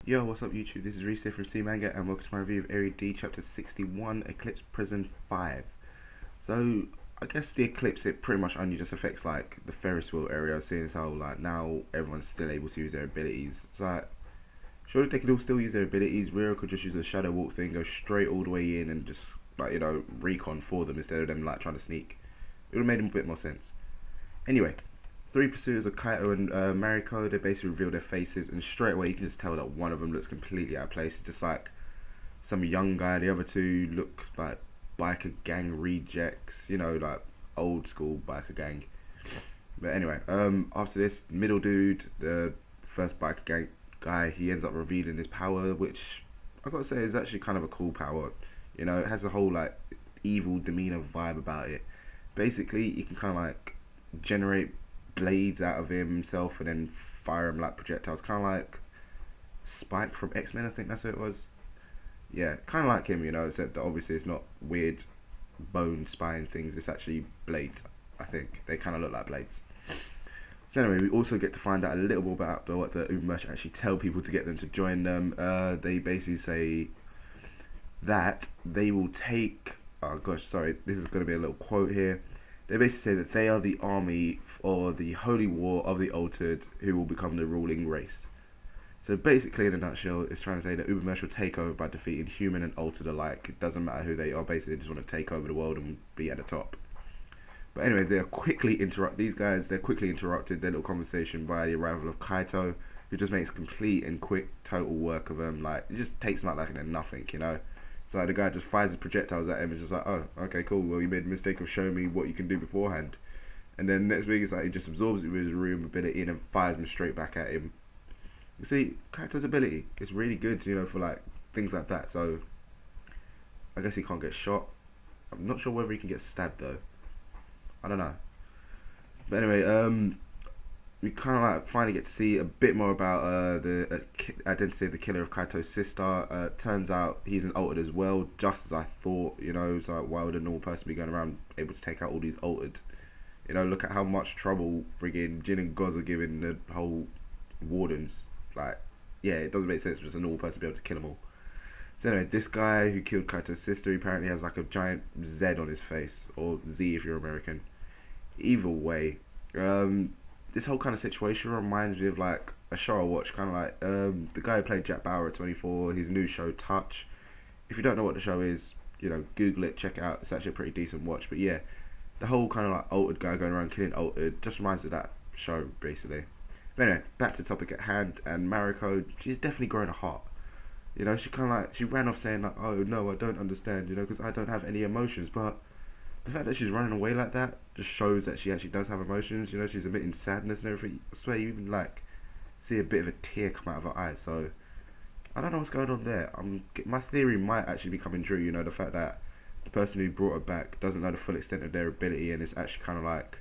Yo, what's up YouTube? This is Reese here from C Manga and welcome to my review of Area D Chapter 61, Eclipse Prison 5. So, I guess the Eclipse, it pretty much only just affects like the Ferris wheel area, seeing as how like now everyone's still able to use their abilities. It's like, surely they could all still use their abilities. Rio could just use the shadow walk thing, go straight all the way in and just like, recon for them instead of them like trying to sneak. It would have made a bit more sense. Anyway, three pursuers of Kaito and Mariko, they basically reveal their faces, and straight away you can just tell that one of them looks completely out of place. It's just like some young guy. The other two look like biker gang rejects, like old school biker gang. But anyway, after this, middle dude, the first biker gang guy, he ends up revealing his power, which I gotta say is actually kind of a cool power. It has a whole like evil demeanor vibe about it. Basically, you can kind of like generate blades out of himself and then fire him like projectiles, kind of like Spike from X-Men. I think that's who it was. Yeah, kind of like him, except that obviously it's not weird bone spine things, it's actually blades. I think they kind of look like blades. So anyway, we also get to find out a little bit about what the Ubermerch actually tell people to get them to join them. They basically say that they will take, oh gosh, sorry, this is going to be a little quote here. They basically say that they are the army or the holy war of the altered who will become the ruling race. So basically, in a nutshell, it's trying to say that Ubermerch will take over by defeating human and altered alike. It doesn't matter who they are, basically they just want to take over the world and be at the top. But anyway, they're quickly interrupted, their little conversation, by the arrival of Kaito, who just makes complete and quick total work of them. Like, it just takes them out like nothing, So like, the guy just fires his projectiles at him and just like, oh, okay, cool, well, you made the mistake of showing me what you can do beforehand. And then next week, it's like he just absorbs it with his room ability and then fires him straight back at him. You see, Kaito's ability is really good, for like things like that. So I guess he can't get shot. I'm not sure whether he can get stabbed though. I don't know. But anyway, we kind of like finally get to see a bit more about the identity of the killer of Kaito's sister. Turns out he's an altered as well, just as I thought. So like, why would a normal person be going around able to take out all these altered? Look at how much trouble friggin' Jin and Goz are giving the whole wardens. Like, yeah, it doesn't make sense for just a normal person to be able to kill them all. So anyway, this guy who killed Kaito's sister apparently has like a giant Z on his face, or Z if you're American. Either way, this whole kind of situation reminds me of like a show I watched, kind of like the guy who played Jack Bauer at 24, his new show Touch. If you don't know what the show is, Google it, check it out. It's actually a pretty decent watch. But yeah, the whole kind of like altered guy going around killing altered just reminds me of that show basically. But anyway, back to the topic at hand, and Mariko, she's definitely growing a heart. She kind of like, she ran off saying like, oh no, I don't understand, because I don't have any emotions. But the fact that she's running away like that just shows that she actually does have emotions. She's admitting sadness and everything. I swear you even like see a bit of a tear come out of her eye. So I don't know what's going on there. My theory might actually be coming true. The fact that the person who brought her back doesn't know the full extent of their ability, and it's actually kind of like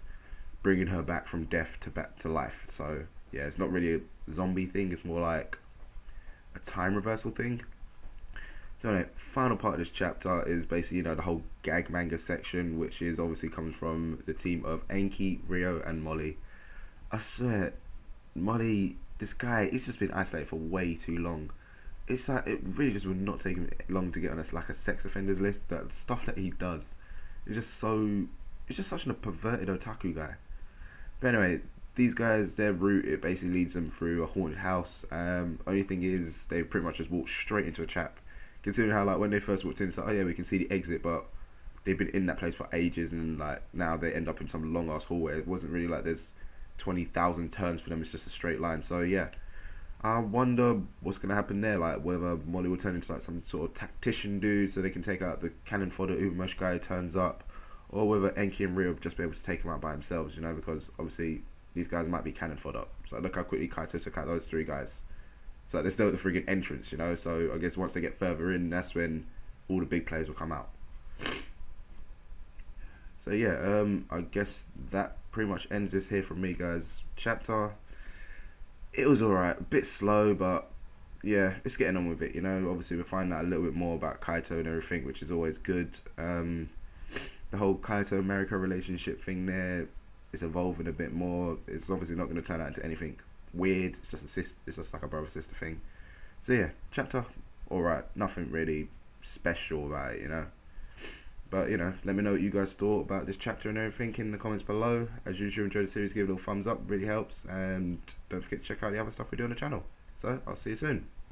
bringing her back from death to back to life. So yeah, it's not really a zombie thing. It's more like a time reversal thing. So anyway, final part of this chapter is basically, the whole gag manga section, which is obviously comes from the team of Enki, Rio, and Molly. I swear, Molly, this guy, he's just been isolated for way too long. It's like, it really just would not take him long to get on like a sex offenders list. The stuff that he does is just it's just such a perverted otaku guy. But anyway, these guys, their route, it basically leads them through a haunted house. Only thing is, they pretty much just walked straight into a trap. Considering how like when they first walked in, it's like, oh yeah, we can see the exit, but they've been in that place for ages, and like now they end up in some long ass hallway. It wasn't really like there's 20,000 turns for them. It's just a straight line. So yeah, I wonder what's gonna happen there. Like whether Molly will turn into like some sort of tactician dude, so they can take out the cannon fodder Ubermerch guy who turns up, or whether Enki and Rio will just be able to take him out by themselves. Because obviously these guys might be cannon fodder. So look how quickly Kaito took out those three guys. So they're still at the friggin' entrance, So I guess once they get further in, that's when all the big players will come out. So yeah, I guess that pretty much ends this here from me, guys. Chapter, it was alright, a bit slow, but yeah, it's getting on with it, Obviously we're finding out a little bit more about Kaito and everything, which is always good. The whole Kaito-Mariko relationship thing there is evolving a bit more. It's obviously not going to turn out into anything weird. It's just like a brother sister thing. So yeah, chapter, alright, nothing really special about it, you know. But, you know, let me know what you guys thought about this chapter and everything in the comments below. As usual, enjoy the series, give it a little thumbs up, really helps. And don't forget to check out the other stuff we do on the channel. So, I'll see you soon.